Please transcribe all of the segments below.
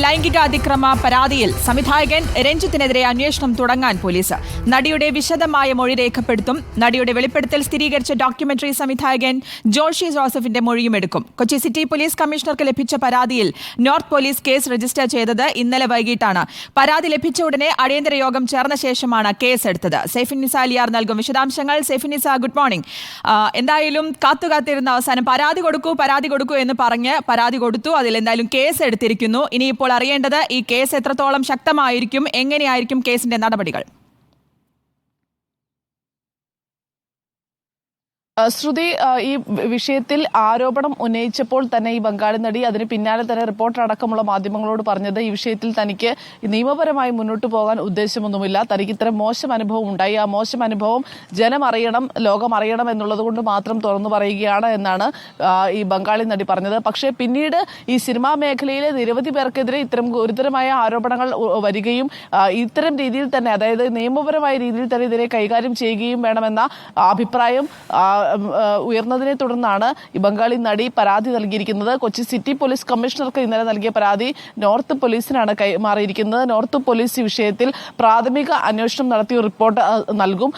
ലൈംഗികാതിക്രമ പരാതിയിൽ സംവിധായകൻ രഞ്ജിത്തിനെതിരെ അന്വേഷണം തുടങ്ങാൻ പോലീസ്. നടിയുടെ വിശദമായ മൊഴി രേഖപ്പെടുത്തും. നടിയുടെ വെളിപ്പെടുത്തൽ സ്ഥിരീകരിച്ച ഡോക്യുമെന്ററി സംവിധായകൻ ജോഷി ജോസഫിന്റെ മൊഴിയും എടുക്കും. കൊച്ചി സിറ്റി പോലീസ് കമ്മീഷണർക്ക് ലഭിച്ച പരാതിയിൽ നോർത്ത് പോലീസ് കേസ് രജിസ്റ്റർ ചെയ്തത് ഇന്നലെ വൈകിട്ടാണ്. പരാതി ലഭിച്ച ഉടനെ അടിയന്തര യോഗം ചേർന്ന ശേഷമാണ് കേസ് എടുത്തത്. സൈഫുന്നിസ അലിയാർ നൽകും വിശദാംശങ്ങൾ. Saifunnisa, good morning. എന്തായാലും കാത്തുകാത്തിരുന്ന അവസാനം പരാതി കൊടുക്കൂ എന്ന് പറഞ്ഞ് പരാതി കൊടുത്തു. അതിൽ എന്തായാലും കേസ് എടുത്തിരിക്കുന്നു. ഇനിയിപ്പോൾ അറിയേണ്ടത് ഈ കേസ് എത്രത്തോളം ശക്തമായിരിക്കും, എങ്ങനെയായിരിക്കും കേസിന്റെ നടപടികൾ? ശ്രുതി, ഈ വിഷയത്തിൽ ആരോപണം ഉന്നയിച്ചപ്പോൾ തന്നെ ഈ ബംഗാളി നടി അതിന് പിന്നാലെ തന്നെ റിപ്പോർട്ടർ അടക്കമുള്ള മാധ്യമങ്ങളോട് പറഞ്ഞത് ഈ വിഷയത്തിൽ തനിക്ക് നിയമപരമായി മുന്നോട്ട് പോകാൻ ഉദ്ദേശമൊന്നുമില്ല, തനിക്ക് ഇത്തരം മോശം അനുഭവം ഉണ്ടായി, ആ മോശം അനുഭവം ജനം അറിയണം, ലോകം അറിയണം എന്നുള്ളത് കൊണ്ട് മാത്രം തുറന്നു പറയുകയാണ് എന്നാണ് ഈ ബംഗാളി നടി പറഞ്ഞത്. പക്ഷേ പിന്നീട് ഈ സിനിമാ മേഖലയിലെ നിരവധി പേർക്കെതിരെ ഇത്തരം ഗുരുതരമായ ആരോപണങ്ങൾ വരികയും ഇത്തരം രീതിയിൽ തന്നെ, അതായത് നിയമപരമായ രീതിയിൽ തന്നെ ഇതിനെ കൈകാര്യം ചെയ്യുകയും വേണമെന്ന അഭിപ്രായം ഉയർന്നതിനെ തുടർന്നാണ് ഈ ബംഗാളി നടി പരാതി നൽകിയിരിക്കുന്നത്. കൊച്ചി സിറ്റി പോലീസ് കമ്മീഷണർക്ക് ഇന്നലെ നൽകിയ പരാതി നോർത്ത് പോലീസിനാണ് കൈമാറിയിരിക്കുന്നത്. നോർത്ത് പോലീസ് ഈ വിഷയത്തിൽ പ്രാഥമിക അന്വേഷണം നടത്തി റിപ്പോർട്ട് നൽകും.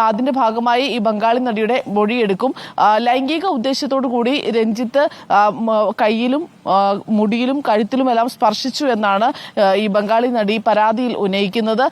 അതിന്റെ ഭാഗമായി ഈ ബംഗാളി നടിയുടെ മൊഴിയെടുക്കും. ലൈംഗിക ഉദ്ദേശത്തോടു കൂടി രഞ്ജിത്ത് കയ്യിലും മുടിയിലും കഴുത്തിലുമെല്ലാം സ്പർശിച്ചു എന്നാണ് ഈ ബംഗാളി നടി പരാതിയിൽ ഉന്നയിക്കുന്നത്.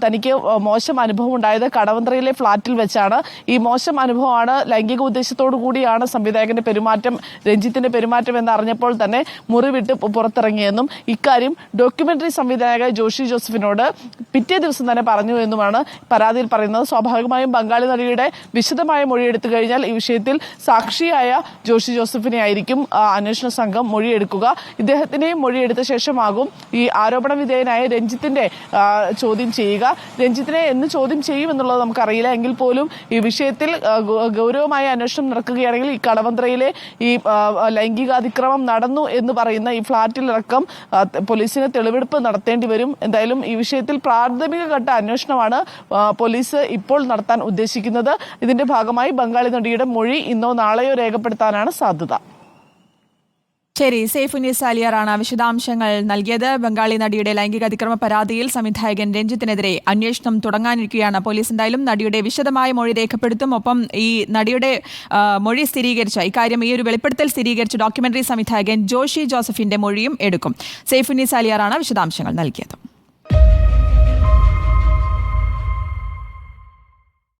തനിക്ക് മോശം അനുഭവം ഉണ്ടായത് കടവന്ത്രയിലെ ഫ്ളാറ്റിൽ വെച്ചാണ്. ഈ മോശം അനുഭവമാണ്, ലൈംഗിക ഉദ്ദേശത്തോടു കൂടിയാണ് സംവിധായകന്റെ പെരുമാറ്റം, രഞ്ജിത്തിന്റെ പെരുമാറ്റം എന്നറിഞ്ഞപ്പോൾ തന്നെ മുറിവിട്ട് പുറത്തിറങ്ങിയെന്നും ഇക്കാര്യം ഡോക്യുമെന്ററി സംവിധായക ജോഷി ജോസഫിനോട് പിറ്റേ ദിവസം തന്നെ പറഞ്ഞു എന്നുമാണ് പരാതിയിൽ പറയുന്നത്. സ്വാഭാവികമായും ബംഗാളി നടിയുടെ വിശദമായ മൊഴി എടുത്തു കഴിഞ്ഞാൽ ഈ വിഷയത്തിൽ സാക്ഷിയായ ജോഷി ജോസഫിനെ ആയിരിക്കും അന്വേഷണ സംഘം മൊഴിയെടുക്കുക. ഇദ്ദേഹത്തിനെയും മൊഴിയെടുത്ത ശേഷമാകും ഈ ആരോപണ വിധേയനായ രഞ്ജിത്തിന്റെ ചോദ്യം ചെയ്യുക. രഞ്ജിത്തിനെ എന്ന് ചോദ്യം ചെയ്യുമെന്നുള്ളത് നമുക്കറിയില്ല. എങ്കിൽ പോലും ഈ വിഷയത്തിൽ ഗൗരവമായ അന്വേഷണം നടക്കുകയാണെങ്കിൽ ഈ കടവന്ത്രയിലെ ഈ ലൈംഗികാതിക്രമം നടന്നു എന്ന് പറയുന്ന ഈ ഫ്ളാറ്റിലടക്കം പോലീസിന് തെളിവെടുപ്പ് നടത്തേണ്ടി വരും. എന്തായാലും ഈ വിഷയത്തിൽ പ്രാഥമിക ഘട്ട അന്വേഷണമാണ് പോലീസ് ഇപ്പോൾ നടത്താൻ ഉദ്ദേശിക്കുന്നത്. ഇതിന്റെ ഭാഗമായി ബംഗാളി നടിയുടെ മൊഴി ഇന്നോ നാളെയോ രേഖപ്പെടുത്താനാണ് സാധ്യത. ശരി, സൈഫുന്നിസ അലിയാറാണ് വിശദാംശങ്ങൾ നൽകിയത്. ബംഗാളി നടിയുടെ ലൈംഗിക അതിക്രമ പരാതിയിൽ സംവിധായകൻ രഞ്ജിത്തിനെതിരെ അന്വേഷണം തുടങ്ങാനിരിക്കുകയാണ് പോലീസ്. എന്തായാലും നടിയുടെ വിശദമായ മൊഴി രേഖപ്പെടുത്തും. ഒപ്പം ഈ നടിയുടെ മൊഴി സ്ഥിരീകരിച്ച ഇക്കാര്യം, ഈ ഒരു വെളിപ്പെടുത്തൽ സ്ഥിരീകരിച്ച ഡോക്യുമെന്ററി സംവിധായകൻ ജോഷി ജോസഫിന്റെ മൊഴിയും എടുക്കും. സൈഫുന്നിസ അലിയാറാണ് വിശദാംശങ്ങൾ നൽകിയത്.